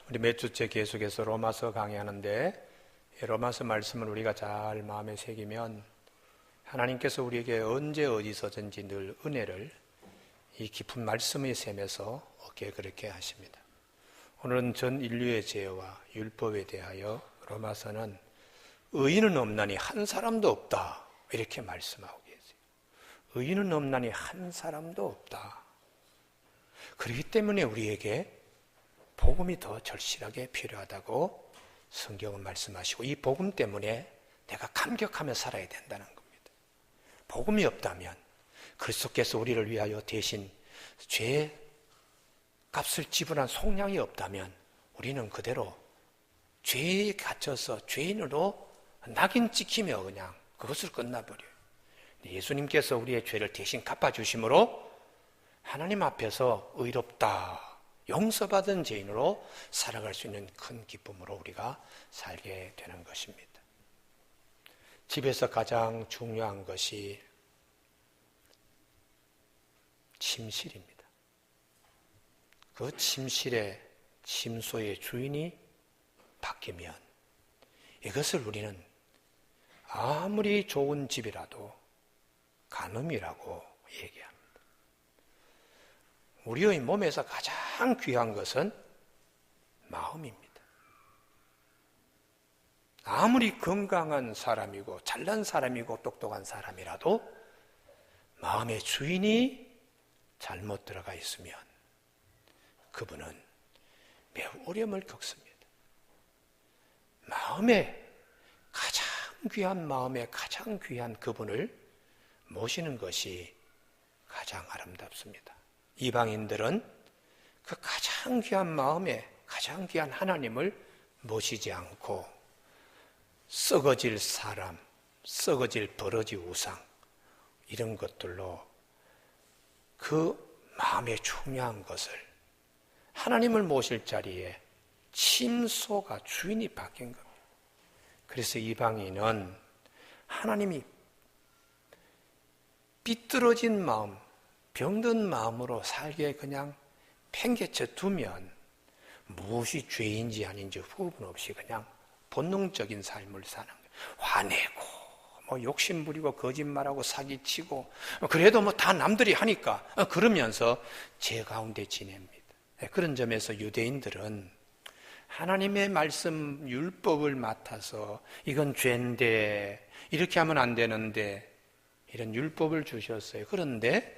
우리 몇 주째 계속해서 로마서 강의하는데 로마서 말씀을 우리가 잘 마음에 새기면 하나님께서 우리에게 언제 어디서든지 늘 은혜를 이 깊은 말씀의 셈에서 얻게 그렇게 하십니다. 오늘은 전 인류의 죄와 율법에 대하여 로마서는 의인은 없나니 한 사람도 없다 이렇게 말씀하고 계세요. 의인은 없나니 한 사람도 없다. 그렇기 때문에 우리에게 복음이 더 절실하게 필요하다고 성경은 말씀하시고 이 복음 때문에 내가 감격하며 살아야 된다는 겁니다. 복음이 없다면 그리스도께서 우리를 위하여 대신 죄의 값을 지불한 속량이 없다면 우리는 그대로 죄에 갇혀서 죄인으로 낙인 찍히며 그냥 그것을 끝나버려요. 예수님께서 우리의 죄를 대신 갚아주심으로 하나님 앞에서 의롭다, 용서받은 죄인으로 살아갈 수 있는 큰 기쁨으로 우리가 살게 되는 것입니다. 집에서 가장 중요한 것이 침실입니다. 그 침실의 침소의 주인이 바뀌면 이것을 우리는 아무리 좋은 집이라도 간음이라고 얘기합니다. 우리의 몸에서 가장 귀한 것은 마음입니다. 아무리 건강한 사람이고 잘난 사람이고 똑똑한 사람이라도 마음의 주인이 잘못 들어가 있으면 그분은 매우 어려움을 겪습니다. 마음의 가장 귀한 그분을 모시는 것이 가장 아름답습니다. 이방인들은 그 가장 귀한 마음에 가장 귀한 하나님을 모시지 않고 썩어질 사람, 썩어질 버러지 우상 이런 것들로 그 마음에 중요한 것을 하나님을 모실 자리에 침소가 주인이 바뀐 겁니다. 그래서 이방인은 하나님이 삐뚤어진 마음, 병든 마음으로 살게 그냥 팽개쳐 두면 무엇이 죄인지 아닌지 구분 없이 그냥 본능적인 삶을 사는 거예요. 화내고 욕심 부리고 거짓말하고 사기치고 그래도 다 남들이 하니까 그러면서 죄 가운데 지냅니다. 그런 점에서 유대인들은 하나님의 말씀 율법을 맡아서 이건 죄인데 이렇게 하면 안 되는데 이런 율법을 주셨어요. 그런데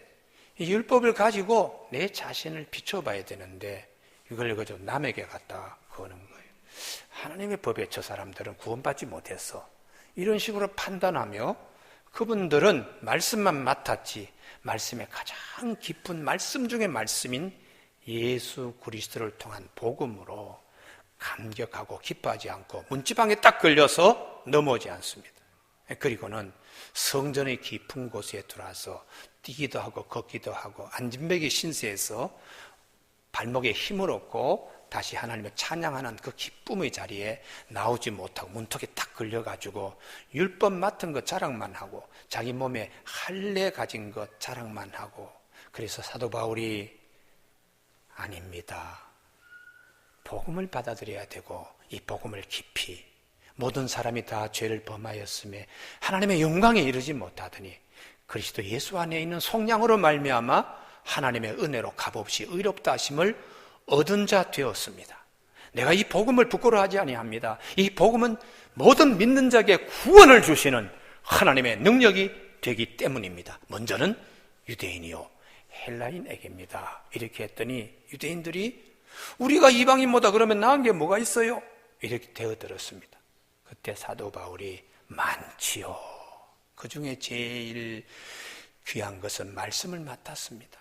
이 율법을 가지고 내 자신을 비춰봐야 되는데 이걸 그저 남에게 갖다 거는 거예요. 하나님의 법에 저 사람들은 구원받지 못했어. 이런 식으로 판단하며 그분들은 말씀만 맡았지 말씀의 가장 깊은 말씀 중의 말씀인 예수 그리스도를 통한 복음으로 감격하고 기뻐하지 않고 문지방에 딱 걸려서 넘어오지 않습니다. 그리고는 성전의 깊은 곳에 들어와서 뛰기도 하고 걷기도 하고 안진뱅이 신세에서 발목에 힘을 얻고 다시 하나님을 찬양하는 그 기쁨의 자리에 나오지 못하고 문턱에 딱 걸려가지고 율법 맡은 것 자랑만 하고 자기 몸에 할례 가진 것 자랑만 하고 그래서 사도 바울이 아닙니다. 복음을 받아들여야 되고 이 복음을 깊이 모든 사람이 다 죄를 범하였음에 하나님의 영광에 이르지 못하더니 그리스도 예수 안에 있는 속량으로 말미암아 하나님의 은혜로 값없이 의롭다 하심을 얻은 자 되었습니다. 내가 이 복음을 부끄러워하지 아니합니다. 이 복음은 모든 믿는 자에게 구원을 주시는 하나님의 능력이 되기 때문입니다. 먼저는 유대인이요 헬라인에게입니다. 이렇게 했더니 유대인들이 우리가 이방인보다 그러면 나은 게 뭐가 있어요? 이렇게 되어들었습니다. 그때 사도 바울이 많지요. 그 중에 제일 귀한 것은 말씀을 맡았습니다.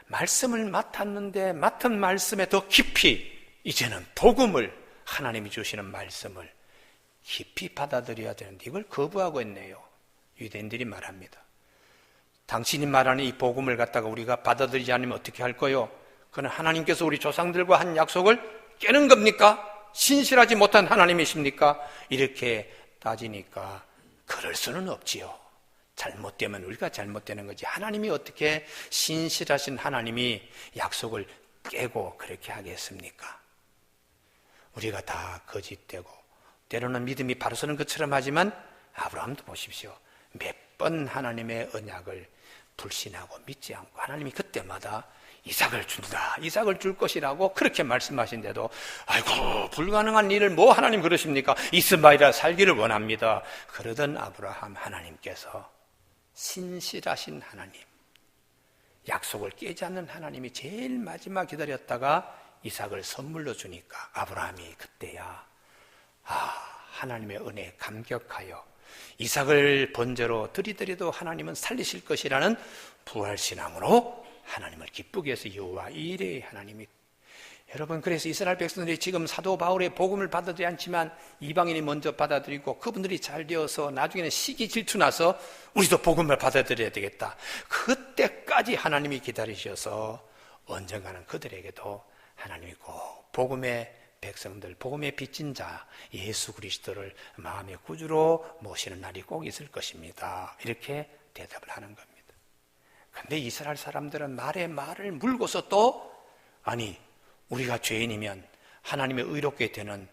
말씀을 맡았는데 맡은 말씀에 더 깊이 이제는 복음을 하나님이 주시는 말씀을 깊이 받아들여야 되는데 이걸 거부하고 있네요. 유대인들이 말합니다. 당신이 말하는 이 복음을 갖다가 우리가 받아들이지 않으면 어떻게 할 거요? 그는 하나님께서 우리 조상들과 한 약속을 깨는 겁니까? 신실하지 못한 하나님이십니까? 이렇게 따지니까 그럴 수는 없지요. 잘못되면 우리가 잘못되는 거지 하나님이 어떻게 신실하신 하나님이 약속을 깨고 그렇게 하겠습니까? 우리가 다 거짓되고 때로는 믿음이 바로 서는 것처럼 하지만 아브라함도 보십시오. 몇 번 하나님의 언약을 불신하고 믿지 않고 하나님이 그때마다 이삭을 준다, 이삭을 줄 것이라고 그렇게 말씀하신데도 아이고 불가능한 일을 뭐 하나님 그러십니까? 이스마엘이라 살기를 원합니다. 그러던 아브라함, 하나님께서 신실하신 하나님, 약속을 깨지 않는 하나님이 제일 마지막 기다렸다가 이삭을 선물로 주니까 아브라함이 그때야 하나님의 은혜에 감격하여 이삭을 번제로 드리더라도 하나님은 살리실 것이라는 부활신앙으로 하나님을 기쁘게 해서 여호와 이레의 하나님이, 여러분, 그래서 이스라엘 백성들이 지금 사도 바울의 복음을 받아들이지 않지만 이방인이 먼저 받아들이고 그분들이 잘 되어서 나중에는 시기 질투나서 우리도 복음을 받아들여야 되겠다, 그때까지 하나님이 기다리셔서 언젠가는 그들에게도 하나님이 꼭 복음의 백성들, 복음의 빚진 자 예수 그리스도를 마음의 구주로 모시는 날이 꼭 있을 것입니다. 이렇게 대답을 하는 겁니다. 그런데 이스라엘 사람들은 말에 말을 물고서 또 아니 우리가 죄인이면 하나님의 의롭게 되는,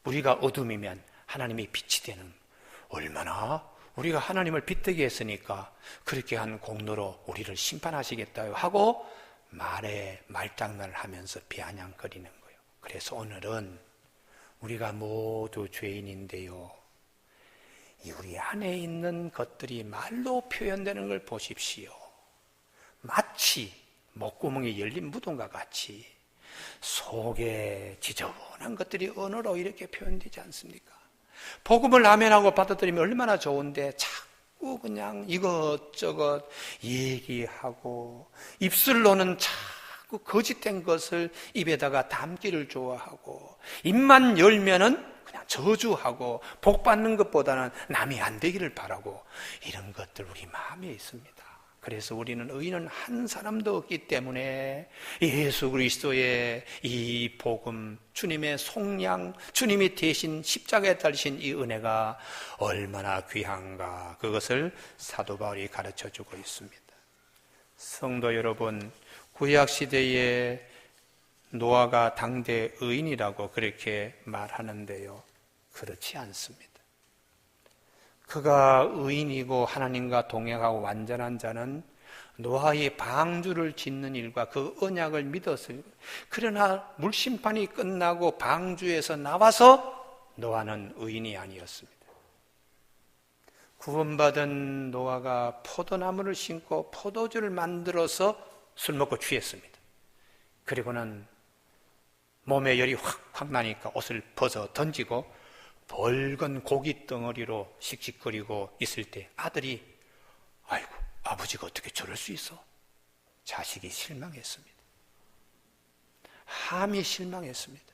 우리가 어둠이면 하나님의 빛이 되는, 얼마나 우리가 하나님을 빗대게 했으니까 그렇게 한 공로로 우리를 심판하시겠다 하고 말에 말장난을 하면서 비아냥거리는 거예요. 그래서 오늘은 우리가 모두 죄인인데요, 우리 안에 있는 것들이 말로 표현되는 걸 보십시오. 마치 목구멍이 열린 무덤과 같이 속에 지저분한 것들이 언어로 이렇게 표현되지 않습니까? 복음을 아멘하고 받아들이면 얼마나 좋은데 자꾸 그냥 이것저것 얘기하고 입술로는 자꾸 거짓된 것을 입에다가 담기를 좋아하고 입만 열면은 그냥 저주하고 복 받는 것보다는 남이 안 되기를 바라고, 이런 것들 우리 마음에 있습니다. 그래서 우리는 의인은 한 사람도 없기 때문에 예수 그리스도의 이 복음, 주님의 속량, 주님이 대신 십자가에 달리신 이 은혜가 얼마나 귀한가, 그것을 사도 바울이 가르쳐주고 있습니다. 성도 여러분, 구약시대에 노아가 당대 의인이라고 그렇게 말하는데요, 그렇지 않습니다. 그가 의인이고 하나님과 동행하고 완전한 자는 노아의 방주를 짓는 일과 그 언약을 믿었어요. 그러나 물심판이 끝나고 방주에서 나와서 노아는 의인이 아니었습니다. 구원받은 노아가 포도나무를 심고 포도주를 만들어서 술 먹고 취했습니다. 그리고는 몸에 열이 확 나니까 옷을 벗어 던지고 벌건 고기 덩어리로 씩씩거리고 있을 때 아들이 아이고 아버지가 어떻게 저럴 수 있어? 자식이 실망했습니다. 함이 실망했습니다.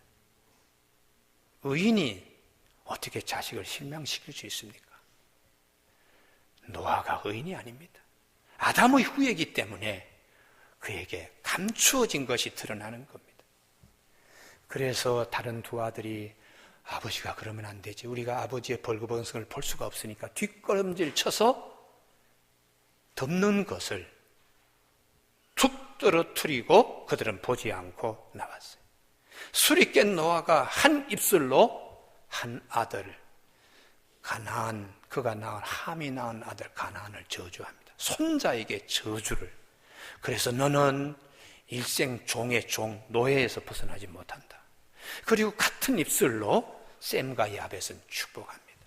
의인이 어떻게 자식을 실망시킬 수 있습니까? 노아가 의인이 아닙니다. 아담의 후예이기 때문에 그에게 감추어진 것이 드러나는 겁니다. 그래서 다른 두 아들이 아버지가 그러면 안 되지, 우리가 아버지의 벌거벗음을 볼 수가 없으니까 뒷걸음질 쳐서 덮는 것을 툭 떨어뜨리고 그들은 보지 않고 나왔어요. 술이 깬 노아가 한 입술로 한 아들 가나안, 그가 낳은 함이 낳은 아들 가나안을 저주합니다. 손자에게 저주를. 그래서 너는 일생 종의 종, 노예에서 벗어나지 못한다. 그리고 같은 입술로 셈과 야벳은 축복합니다.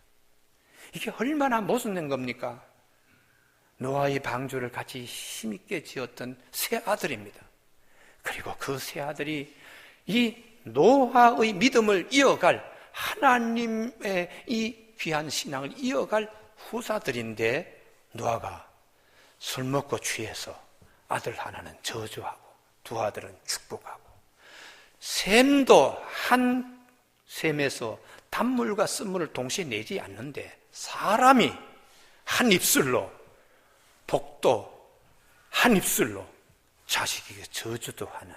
이게 얼마나 모순된 겁니까? 노아의 방주를 같이 힘있게 지었던 세 아들입니다. 그리고 그 세 아들이 이 노아의 믿음을 이어갈, 하나님의 이 귀한 신앙을 이어갈 후사들인데 노아가 술 먹고 취해서 아들 하나는 저주하고 두 아들은 축복하고, 샘도 한 샘에서 단물과 쓴물을 동시에 내지 않는데 사람이 한 입술로, 복도 한 입술로 자식에게 저주도 하는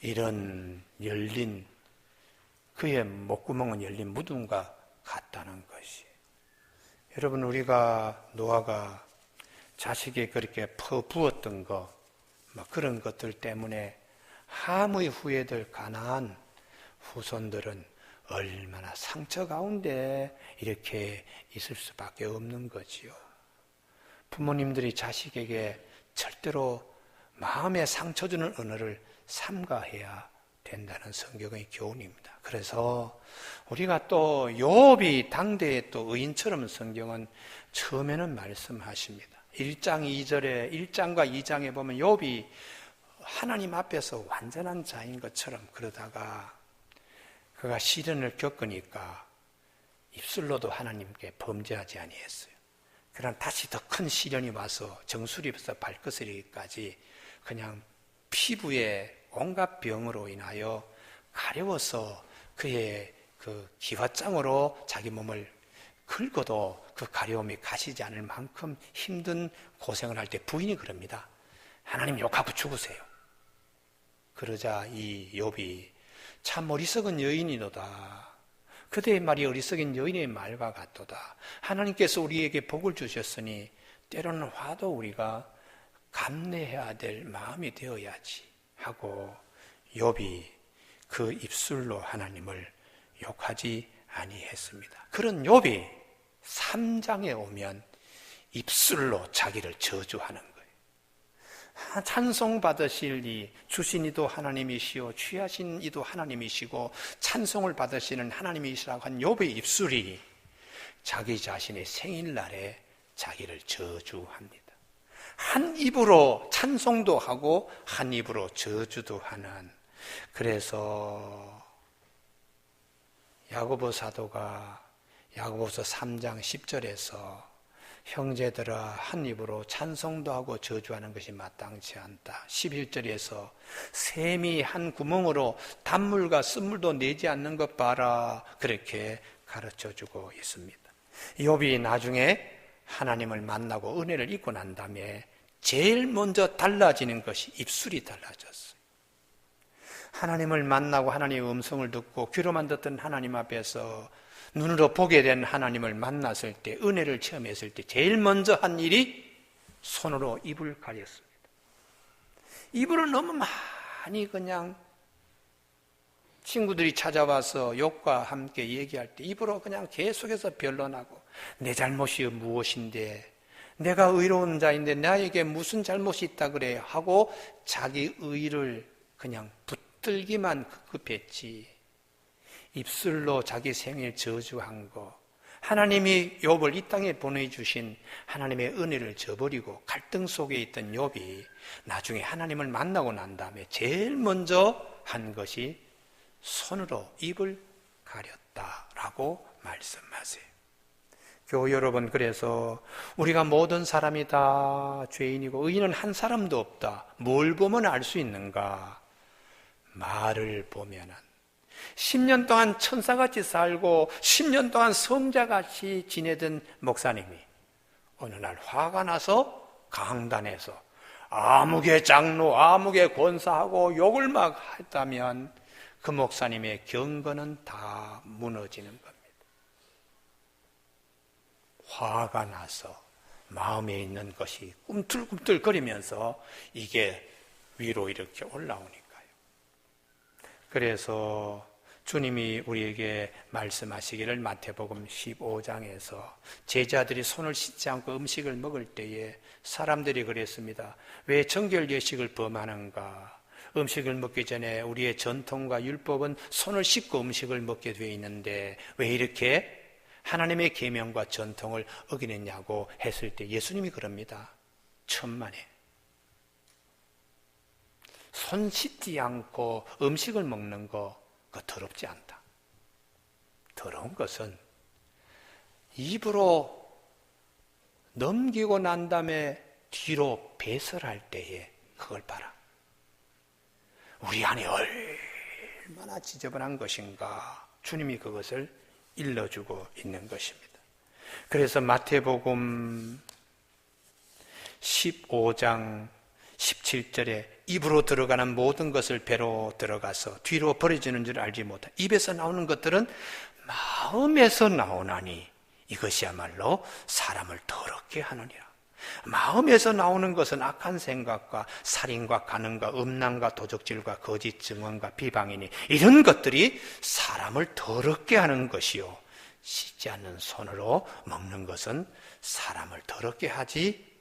이런 열린, 그의 목구멍은 열린 무덤과 같다는 것이. 여러분, 우리가 노아가 자식에 그렇게 퍼부었던 것, 그런 것들 때문에 함의 후예들 가나안 후손들은 얼마나 상처 가운데 이렇게 있을 수밖에 없는 거지요. 부모님들이 자식에게 절대로 마음에 상처 주는 언어를 삼가해야 된다는 성경의 교훈입니다. 그래서 우리가 또 욥이 당대의 또 의인처럼 성경은 처음에는 말씀하십니다. 1장 2절에 1장과 2장에 보면 욥이 하나님 앞에서 완전한 자인 것처럼 그러다가 그가 시련을 겪으니까 입술로도 하나님께 범죄하지 아니했어요. 그러나 다시 더 큰 시련이 와서 정수리부터 발끝까지 그냥 피부에 온갖 병으로 인하여 가려워서 그의 그 기와장으로 자기 몸을 긁어도 그 가려움이 가시지 않을 만큼 힘든 고생을 할 때 부인이 그럽니다. 하나님 욕하고 죽으세요. 그러자 이 욥이 참 어리석은 여인이로다. 그대의 말이 어리석은 여인의 말과 같도다. 하나님께서 우리에게 복을 주셨으니 때로는 화도 우리가 감내해야 될 마음이 되어야지 하고 욥이 그 입술로 하나님을 욕하지 아니했습니다. 그런 욥이 3장에 오면 입술로 자기를 저주하는 거예요. 찬송 받으실 이 주신 이도 하나님이시오 취하신 이도 하나님이시고 찬송을 받으시는 하나님이시라고 한 욥의 입술이 자기 자신의 생일날에 자기를 저주합니다. 한 입으로 찬송도 하고 한 입으로 저주도 하는, 그래서 야고보 사도가 야고보서 3장 10절에서 형제들아 한 입으로 찬송도 하고 저주하는 것이 마땅치 않다. 11절에서 샘이 한 구멍으로 단물과 쓴물도 내지 않는 것 봐라. 그렇게 가르쳐주고 있습니다. 욥이 나중에 하나님을 만나고 은혜를 입고 난 다음에 제일 먼저 달라지는 것이 입술이 달라졌어요. 하나님을 만나고 하나님의 음성을 듣고 귀로만 듣던 하나님 앞에서 눈으로 보게 된 하나님을 만났을 때, 은혜를 체험했을 때 제일 먼저 한 일이 손으로 입을 가렸습니다. 입으로 너무 많이 그냥 친구들이 찾아와서 욕과 함께 얘기할 때 입으로 그냥 계속해서 변론하고 내 잘못이 무엇인데, 내가 의로운 자인데 나에게 무슨 잘못이 있다 그래 하고 자기 의를 그냥 붙들기만 급했지, 입술로 자기 생일 저주한 거, 하나님이 욥을 이 땅에 보내주신 하나님의 은혜를 저버리고 갈등 속에 있던 욥이 나중에 하나님을 만나고 난 다음에 제일 먼저 한 것이 손으로 입을 가렸다라고 말씀하세요. 교우 여러분, 그래서 우리가 모든 사람이 다 죄인이고 의인은 한 사람도 없다. 뭘 보면 알 수 있는가? 말을 보면은 10년 동안 천사같이 살고 10년 동안 성자같이 지내던 목사님이 어느 날 화가 나서 강단에서 아무개 장로, 아무개 권사하고 욕을 막 했다면 그 목사님의 경건은 다 무너지는 겁니다. 화가 나서 마음에 있는 것이 꿈틀꿈틀거리면서 이게 위로 이렇게 올라오니까요. 그래서 주님이 우리에게 말씀하시기를 마태복음 15장에서 제자들이 손을 씻지 않고 음식을 먹을 때에 사람들이 그랬습니다. 왜 정결 예식을 범하는가? 음식을 먹기 전에 우리의 전통과 율법은 손을 씻고 음식을 먹게 되어 있는데 왜 이렇게 하나님의 계명과 전통을 어기느냐고 했을 때 예수님이 그럽니다. 천만에 손 씻지 않고 음식을 먹는 거 그거 더럽지 않다. 더러운 것은 입으로 넘기고 난 다음에 뒤로 배설할 때에 그걸 봐라. 우리 안에 얼마나 지저분한 것인가 주님이 그것을 일러주고 있는 것입니다. 그래서 마태복음 15장 17절에 입으로 들어가는 모든 것을 배로 들어가서 뒤로 버려지는 줄 알지 못하. 입에서 나오는 것들은 마음에서 나오나니 이것이야말로 사람을 더럽게 하느니라. 마음에서 나오는 것은 악한 생각과 살인과 간음과 음란과 도적질과 거짓 증언과 비방이니 이런 것들이 사람을 더럽게 하는 것이요, 씻지 않는 손으로 먹는 것은 사람을 더럽게 하지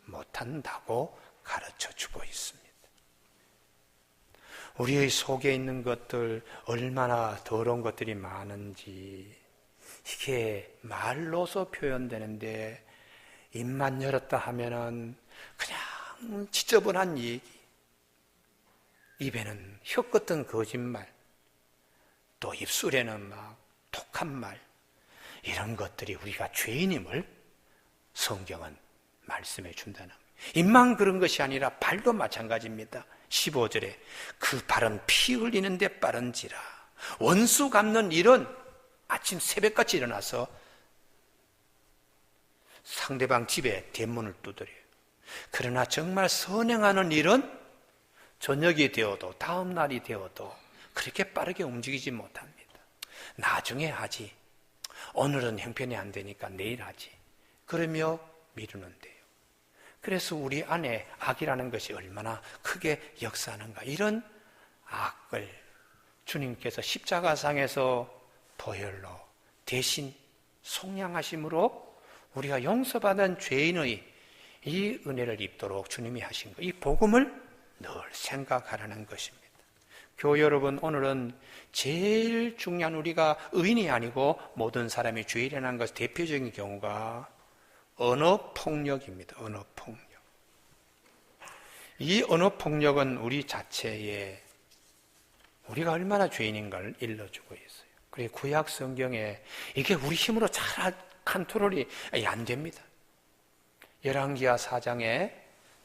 못한다고 가르쳐주고 있습니다. 우리의 속에 있는 것들, 얼마나 더러운 것들이 많은지 이게 말로서 표현되는데, 입만 열었다 하면은 그냥 지저분한 얘기, 입에는 혀끝은 거짓말, 또 입술에는 막 독한 말, 이런 것들이 우리가 죄인임을 성경은 말씀해 준다는 거예요. 입만 그런 것이 아니라 발도 마찬가지입니다. 15절에 그 발은 피 흘리는데 빠른지라. 원수 갚는 일은 아침 새벽같이 일어나서 상대방 집에 대문을 두드려요. 그러나 정말 선행하는 일은 저녁이 되어도 다음 날이 되어도 그렇게 빠르게 움직이지 못합니다. 나중에 하지, 오늘은 형편이 안 되니까 내일 하지, 그러며 미루는데요. 그래서 우리 안에 악이라는 것이 얼마나 크게 역사하는가. 이런 악을 주님께서 십자가상에서 보혈로 대신 속량하심으로 우리가 용서받은 죄인의 이 은혜를 입도록 주님이 하신 것, 이 복음을 늘 생각하라는 것입니다. 교회 여러분, 오늘은 제일 중요한, 우리가 의인이 아니고 모든 사람이 죄인이라는 것 대표적인 경우가 언어폭력입니다. 언어폭력. 이 언어폭력은 우리 자체에 우리가 얼마나 죄인인가를 일러주고 있어요. 그리고 구약 성경에 이게 우리 힘으로 잘 컨트롤이 안 됩니다. 열왕기하 4장에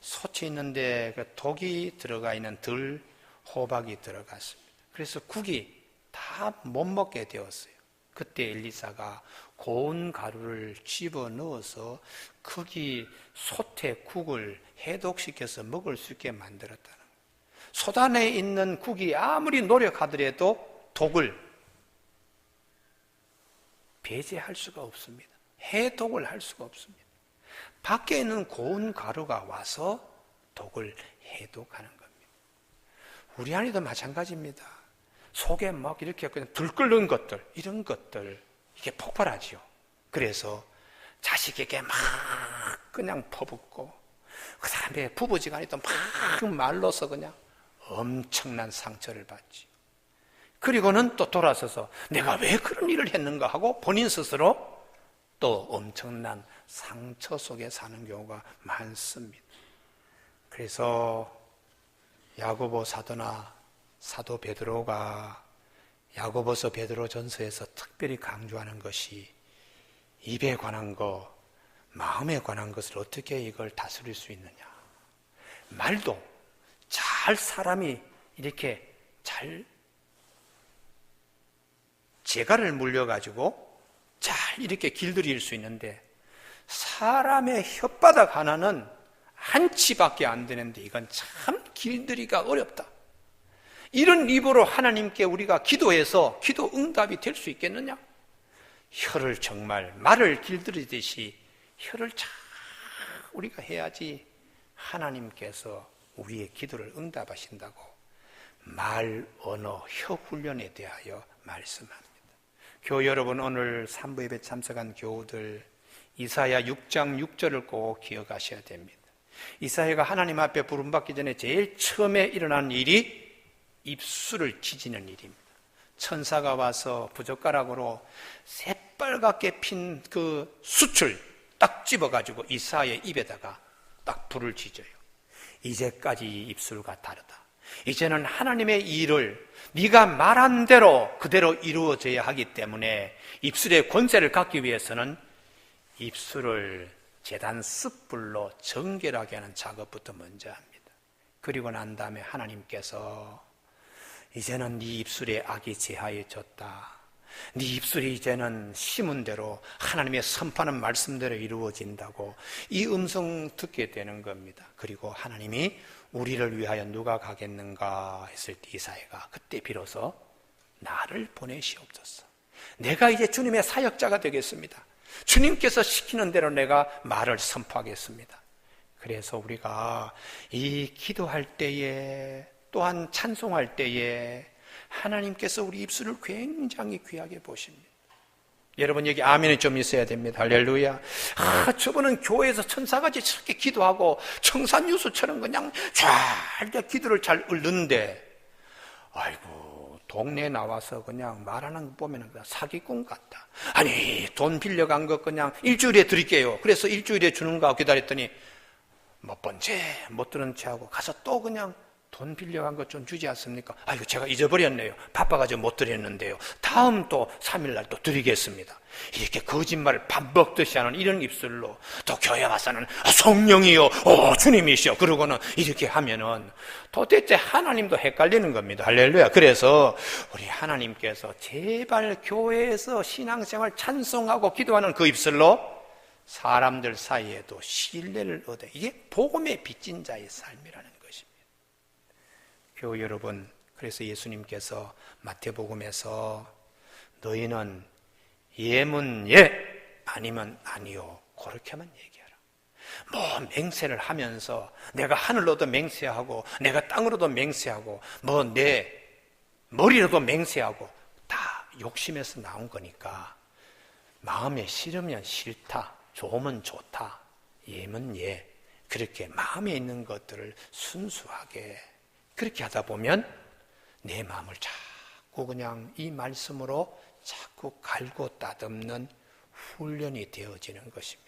솥이 있는데 그 독이 들어가 있는 들, 호박이 들어갔습니다. 그래서 국이 다 못 먹게 되었어요. 그때 엘리사가 고운 가루를 집어넣어서 거기 솥에 국을 해독시켜서 먹을 수 있게 만들었다는 거예요. 솥 안에 있는 국이 아무리 노력하더라도 독을 배제할 수가 없습니다. 해독을 할 수가 없습니다. 밖에 있는 고운 가루가 와서 독을 해독하는 겁니다. 우리 안에도 마찬가지입니다. 속에 막 이렇게 그냥 들끓는 것들, 이런 것들, 이게 폭발하지요. 그래서 자식에게 막 그냥 퍼붓고, 그 다음에 부부지간에도 막 말로서 그냥 엄청난 상처를 받지. 그리고는 또 돌아서서 내가 왜 그런 일을 했는가 하고 본인 스스로 또 엄청난 상처 속에 사는 경우가 많습니다. 그래서 야고보 사도나 사도 베드로가 야고보서 베드로전서에서 특별히 강조하는 것이 입에 관한 것, 마음에 관한 것을 어떻게 이걸 다스릴 수 있느냐. 말도 잘 사람이 이렇게 잘 재갈을 물려가지고 잘 이렇게 길들일 수 있는데, 사람의 혓바닥 하나는 한 치밖에 안 되는데 이건 참 길들이기가 어렵다. 이런 입으로 하나님께 우리가 기도해서 기도 응답이 될 수 있겠느냐? 혀를 정말 말을 길들이듯이 혀를 잘 우리가 해야지 하나님께서 우리의 기도를 응답하신다고 말, 언어, 혀 훈련에 대하여 말씀합니다. 교우 여러분, 오늘 3부 예배 참석한 교우들, 이사야 6장 6절을 꼭 기억하셔야 됩니다. 이사야가 하나님 앞에 부름받기 전에 제일 처음에 일어난 일이 입술을 찢는 일입니다. 천사가 와서 부젓가락으로 새빨갛게 핀 그 숯을 딱 집어가지고 이사야의 입에다가 딱 불을 지져요. 이제까지 입술과 다르다. 이제는 하나님의 일을 네가 말한 대로 그대로 이루어져야 하기 때문에 입술의 권세를 갖기 위해서는 입술을 제단 숯불로 정결하게 하는 작업부터 먼저 합니다. 그리고 난 다음에 하나님께서 이제는 네 입술에 악이 제하여졌다. 네 입술이 이제는 심은 대로 하나님의 선포하는 말씀대로 이루어진다고 이 음성 듣게 되는 겁니다. 그리고 하나님이 우리를 위하여 누가 가겠는가 했을 때 이사야가 그때 비로소 나를 보내시옵소서. 내가 이제 주님의 사역자가 되겠습니다. 주님께서 시키는 대로 내가 말을 선포하겠습니다. 그래서 우리가 이 기도할 때에 또한 찬송할 때에 하나님께서 우리 입술을 굉장히 귀하게 보십니다. 여러분 여기 아멘이 좀 있어야 됩니다. 할렐루야. 저분은 교회에서 천사같이 저렇게 기도하고 청산유수처럼 그냥 잘 기도를 잘 읊는데 아이고 동네에 나와서 그냥 말하는 거 보면 사기꾼 같다. 아니 돈 빌려간 거 그냥 일주일에 드릴게요. 그래서 일주일에 주는가 기다렸더니 몇 번째 못 들은 체하고 가서 또 그냥 돈 빌려간 것 좀 주지 않습니까? 아이고 제가 잊어버렸네요. 바빠가지고 못 드렸는데요. 다음 또 3일날 또 드리겠습니다. 이렇게 거짓말을 밥 먹듯이 하는 이런 입술로 또 교회 와서는 성령이요 주님이시여 그러고는 이렇게 하면은 도대체 하나님도 헷갈리는 겁니다. 할렐루야. 그래서 우리 하나님께서 제발 교회에서 신앙생활 찬송하고 기도하는 그 입술로 사람들 사이에도 신뢰를 얻어, 이게 복음의 빚진 자의 삶이라는 것입니다. 교우 여러분, 그래서 예수님께서 마태복음에서 너희는 예면 예, 아니면 아니요 그렇게만 얘기하라. 뭐 맹세를 하면서 내가 하늘로도 맹세하고 내가 땅으로도 맹세하고 뭐 내 머리로도 맹세하고 다 욕심에서 나온 거니까 마음에 싫으면 싫다, 좋으면 좋다, 예면 예, 그렇게 마음에 있는 것들을 순수하게 그렇게 하다 보면 내 마음을 자꾸 그냥 이 말씀으로 자꾸 갈고 따듬는 훈련이 되어지는 것입니다.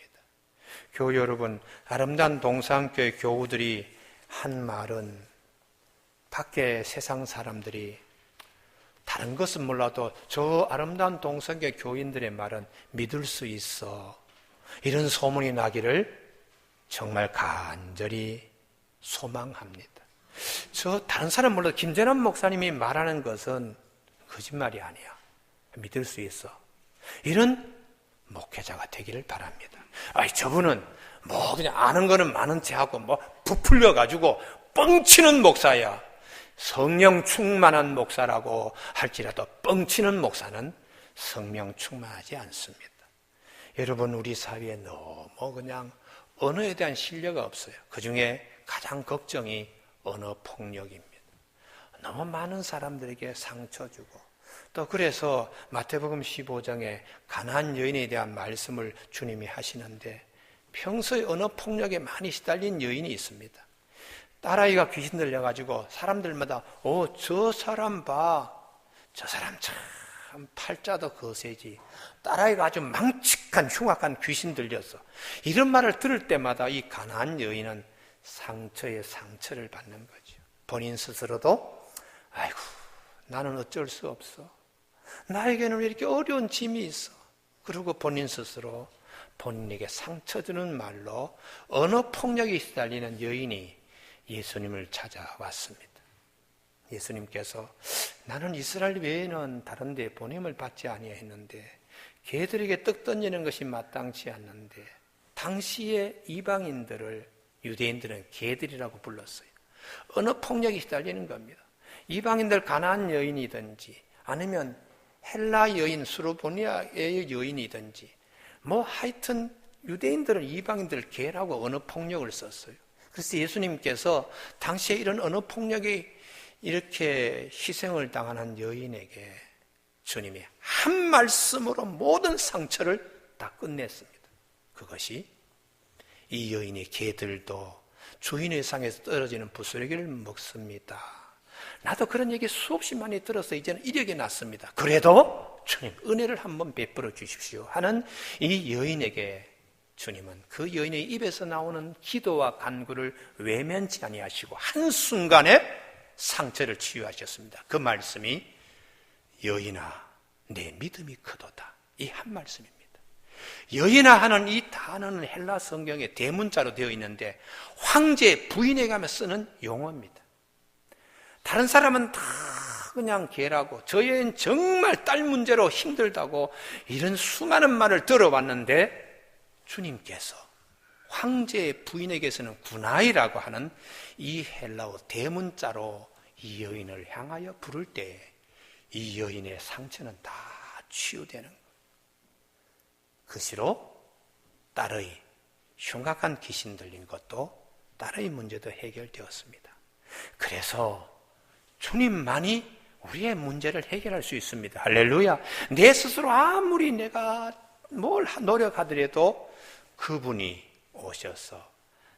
교우 여러분, 아름다운 동산교회 교우들이 한 말은 밖에 세상 사람들이 다른 것은 몰라도 저 아름다운 동산교회 교인들의 말은 믿을 수 있어, 이런 소문이 나기를 정말 간절히 소망합니다. 저 다른 사람 몰라도 김재남 목사님이 말하는 것은 거짓말이 아니야, 믿을 수 있어, 이런 목회자가 되기를 바랍니다. 아이 저분은 뭐 그냥 아는 거는 많은 체 하고 뭐 부풀려 가지고 뻥치는 목사야. 성령 충만한 목사라고 할지라도 뻥치는 목사는 성령 충만하지 않습니다. 여러분 우리 사회에 너무 그냥 언어에 대한 신뢰가 없어요. 그중에 가장 걱정이 언어 폭력입니다. 너무 많은 사람들에게 상처 주고, 또 그래서 마태복음 15장에 가나안 여인에 대한 말씀을 주님이 하시는데 평소에 언어 폭력에 많이 시달린 여인이 있습니다. 딸아이가 귀신 들려가지고 사람들마다 저 사람 봐, 저 사람 참 팔자도 거세지, 딸아이가 아주 망측한 흉악한 귀신 들렸어, 이런 말을 들을 때마다 이 가나안 여인은 상처에 상처를 받는 거죠. 본인 스스로도 아이고 나는 어쩔 수 없어, 나에게는 왜 이렇게 어려운 짐이 있어, 그리고 본인 스스로 본인에게 상처 주는 말로 언어 폭력에 시달리는 여인이 예수님을 찾아왔습니다. 예수님께서 나는 이스라엘 외에는 다른 데 보냄을 받지 아니했는데 개들에게 떡 던지는 것이 마땅치 않는데, 당시의 이방인들을 유대인들은 개들이라고 불렀어요. 언어 폭력이 시달리는 겁니다. 이방인들 가나안 여인이든지 아니면 헬라 여인, 수로보니아의 여인이든지 뭐 하여튼 유대인들은 이방인들 개라고 언어 폭력을 썼어요. 그래서 예수님께서 당시에 이런 언어 폭력이 이렇게 희생을 당하는 여인에게 주님이 한 말씀으로 모든 상처를 다 끝냈습니다. 그것이 이 여인의 개들도 주인의 상에서 떨어지는 부스러기를 먹습니다. 나도 그런 얘기 수없이 많이 들어서 이제는 이력이 났습니다. 그래도 주님 은혜를 한번 베풀어 주십시오 하는 이 여인에게 주님은 그 여인의 입에서 나오는 기도와 간구를 외면치 아니하시고 한순간에 상처를 치유하셨습니다. 그 말씀이 여인아 내 믿음이 크도다, 이 한 말씀입니다. 여인아 하는 이 단어는 헬라 성경에 대문자로 되어 있는데 황제 부인에게 가면 쓰는 용어입니다. 다른 사람은 다 그냥 개라고, 저 여인 정말 딸 문제로 힘들다고 이런 수많은 말을 들어봤는데 주님께서 황제의 부인에게서는 구나이라고 하는 이 헬라어 대문자로 이 여인을 향하여 부를 때 이 여인의 상처는 다 치유되는 거예요. 그시로 딸의 흉악한 귀신 들린 것도 딸의 문제도 해결되었습니다. 그래서 주님만이 우리의 문제를 해결할 수 있습니다. 할렐루야. 내 스스로 아무리 내가 뭘 노력하더라도 그분이 오셔서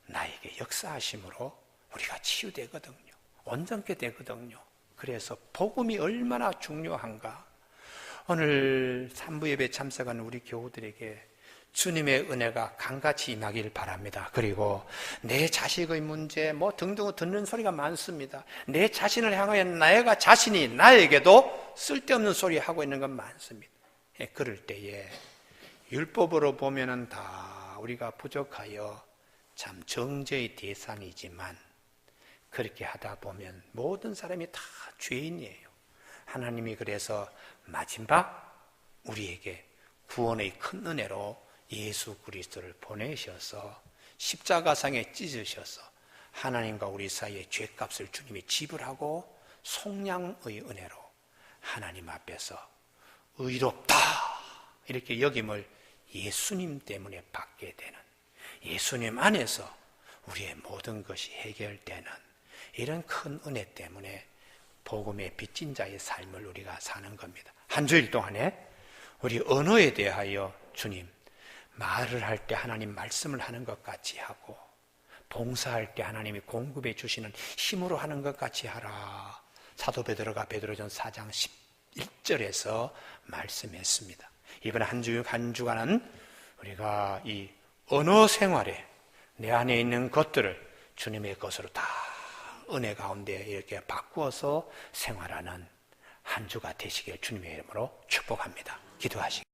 나에게 역사하심으로 우리가 치유되거든요. 온전케 되거든요. 그래서 복음이 얼마나 중요한가. 오늘 산부예배 참석한 우리 교우들에게 주님의 은혜가 강같이 임하길 바랍니다. 그리고 내 자식의 문제 등등 듣는 소리가 많습니다. 내 자신을 향하여 내가 자신이 나에게도 쓸데없는 소리 하고 있는 건 많습니다. 그럴 때에 율법으로 보면은 다 우리가 부족하여 참 정죄의 대상이지만 그렇게 하다 보면 모든 사람이 다 죄인이에요. 하나님이 그래서 마지막 우리에게 구원의 큰 은혜로 예수 그리스도를 보내셔서 십자가상에 찢으셔서 하나님과 우리 사이의 죄값을 주님이 지불하고 속량의 은혜로 하나님 앞에서 의롭다 이렇게 여김을 예수님 때문에 받게 되는, 예수님 안에서 우리의 모든 것이 해결되는 이런 큰 은혜 때문에 복음의 빚진 자의 삶을 우리가 사는 겁니다. 한 주일 동안에 우리 언어에 대하여 주님 말을 할 때 하나님 말씀을 하는 것 같이 하고, 봉사할 때 하나님이 공급해 주시는 힘으로 하는 것 같이 하라. 사도 베드로가 베드로전 4장 11절에서 말씀했습니다. 이번 한 주간은 우리가 이 언어 생활에 내 안에 있는 것들을 주님의 것으로 다 은혜 가운데 이렇게 바꾸어서 생활하는 한 주가 되시길 주님의 이름으로 축복합니다. 기도하시겠습니다.